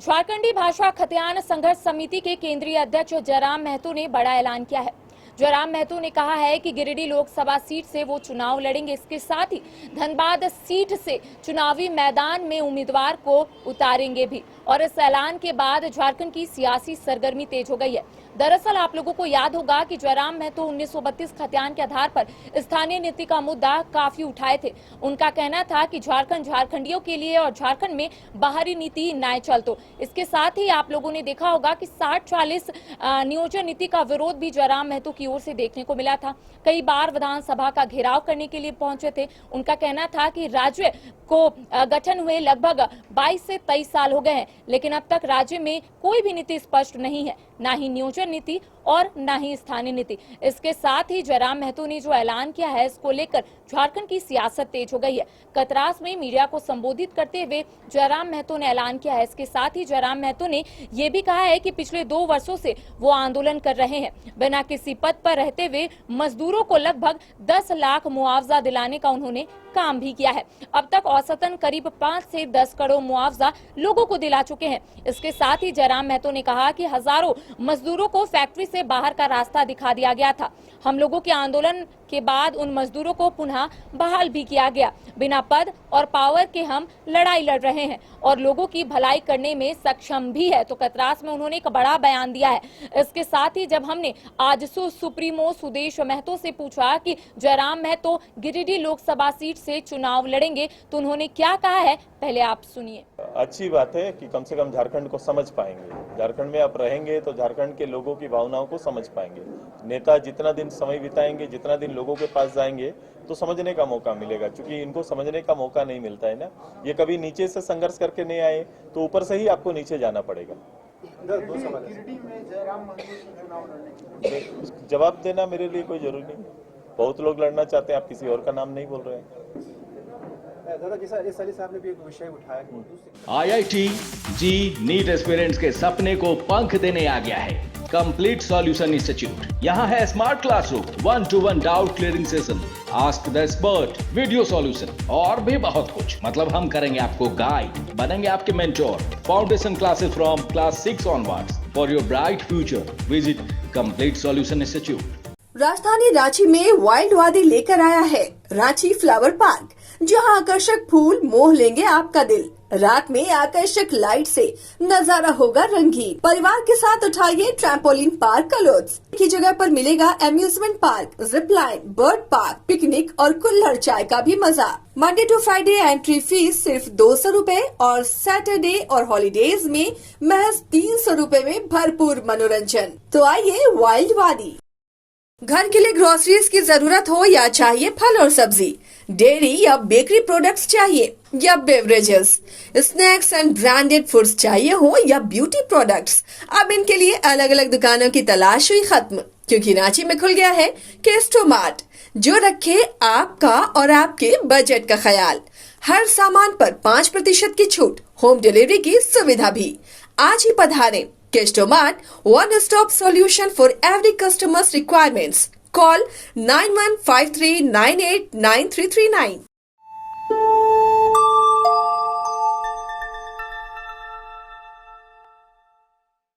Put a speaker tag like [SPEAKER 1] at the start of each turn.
[SPEAKER 1] झारखंडी भाषा खतियान संघर्ष समिति के केंद्रीय अध्यक्ष जयराम महतो ने बड़ा ऐलान किया है। जयराम महतो ने कहा है कि गिरिडीह लोकसभा सीट से वो चुनाव लड़ेंगे। इसके साथ ही धनबाद सीट से चुनावी मैदान में उम्मीदवार को उतारेंगे भी। और इस ऐलान के बाद झारखंड की सियासी सरगर्मी तेज हो गई है। दरअसल आप लोगों को याद होगा कि जयराम महतो 1932 खतियान के आधार पर स्थानीय नीति का मुद्दा काफी उठाए थे। उनका कहना था कि झारखंड झारखंडियों के लिए और झारखंड में बाहरी नीति न चलतो। इसके साथ ही आप लोगों ने देखा होगा कि 60-40 नियोजन नीति का विरोध भी जयराम महतो की ओर से देखने को मिला था। कई बार विधानसभा का घेराव करने के लिए पहुंचे थे। उनका कहना था कि राज्य को गठन हुए लगभग 22 से 23 साल हो गए हैं, लेकिन अब तक राज्य में कोई भी नीति स्पष्ट नहीं है, ना ही नियोजन नीति और ना ही स्थानीय नीति। इसके साथ ही जयराम महतो ने जो ऐलान किया है, इसको लेकर झारखंड की सियासत तेज हो गई है। कतरास में मीडिया को संबोधित करते हुए जयराम महतो ने ऐलान किया है। इसके साथ ही जयराम महतो ने यह भी कहा है कि पिछले 2 वर्षों से वो आंदोलन कर रहे हैं। बिना किसी पद पर रहते हुए मजदूरों को लगभग 10 लाख मुआवजा दिलाने का उन्होंने काम भी किया है। अब तक औसतन करीब 5 से 10 करोड़ मुआवजा लोगों को दिला चुके हैं। इसके साथ ही जयराम महतो ने कहा कि हजारों मजदूरों को फैक्ट्री से बाहर का रास्ता दिखा दिया गया था। हम लोगों के आंदोलन के बाद उन मजदूरों को पुनः बहाल भी किया गया। बिना पद और पावर के हम लड़ाई लड़ रहे हैं और लोगों की भलाई करने में सक्षम भी है। तो कतरास में उन्होंने एक बड़ा बयान दिया है। इसके साथ ही जब हमने आजसू सुप्रीमो सुदेश महतो से पूछा कि जयराम महतो गिरिडीह लोकसभा सीट से चुनाव लड़ेंगे, तो उन्होंने क्या कहा है, पहले आप सुनिए।
[SPEAKER 2] अच्छी बात है कि कम से कम झारखंड को समझ पाएंगे। झारखंड में आप रहेंगे तो झारखंड के लोगों की भावनाओं को समझ पाएंगे। नेता जितना दिन समय बिताएंगे, जितना दिन लोगों के पास जाएंगे, तो समझने का मौका मिलेगा। क्योंकि इनको समझने का मौका नहीं मिलता है ना। ये कभी नीचे से संघर्ष करके नहीं आए, तो ऊपर से ही आपको नीचे जाना पड़ेगा। जवाब देना मेरे लिए कोई जरूरी नहीं। बहुत लोग लड़ना चाहते हैं, आप किसी और का नाम नहीं बोल रहे हैं।
[SPEAKER 3] साहब ने भी एक विषय उठाया।
[SPEAKER 4] आईआईटी जी नीट एस्पिरेंट्स के सपने को पंख देने आ गया है कंप्लीट सॉल्यूशन इंस्टीट्यूट। यहाँ है smart classroom, 1-to-1 doubt clearing session, ask the expert, video solution और भी बहुत कुछ। मतलब हम करेंगे आपको गाइड, बनेंगे आपके mentor. Foundation classes from class 6 onwards for your bright future. Visit complete solution institute.
[SPEAKER 5] राजधानी रांची में वाइल्ड वादी लेकर आया है रांची फ्लावर पार्क, जहां आकर्षक फूल मोह लेंगे आपका दिल। रात में आकर्षक लाइट से नजारा होगा रंगीन। परिवार के साथ उठाइए ट्रैम्पोलिन पार्क का लुत्फ। की जगह पर मिलेगा amusement park, zip line, bird park, picnic और कुल्हड़ चाय का भी मजा। Monday to Friday entry fee सिर्फ 200 रूपए और सैटरडे और हॉलीडेज में महज 300 रूपए में भरपूर मनोरंजन। तो आइए वाइल्ड वादी। घर के लिए ग्रोसरीज की जरूरत हो या चाहिए फल और सब्जी, डेयरी या बेकरी प्रोडक्ट्स चाहिए या beverages, snacks and branded foods चाहिए हो या ब्यूटी प्रोडक्ट्स, अब इनके लिए अलग अलग दुकानों की तलाश हुई खत्म। क्योंकि रांची में खुल गया है केस्टो मार्ट, जो रखे आपका और आपके बजट का ख्याल। हर सामान पर 5% की छूट, होम डिलीवरी की सुविधा भी। आज ही पधारें। Kesto Mart, one-stop solution for every customer's requirements. Call 9153989339.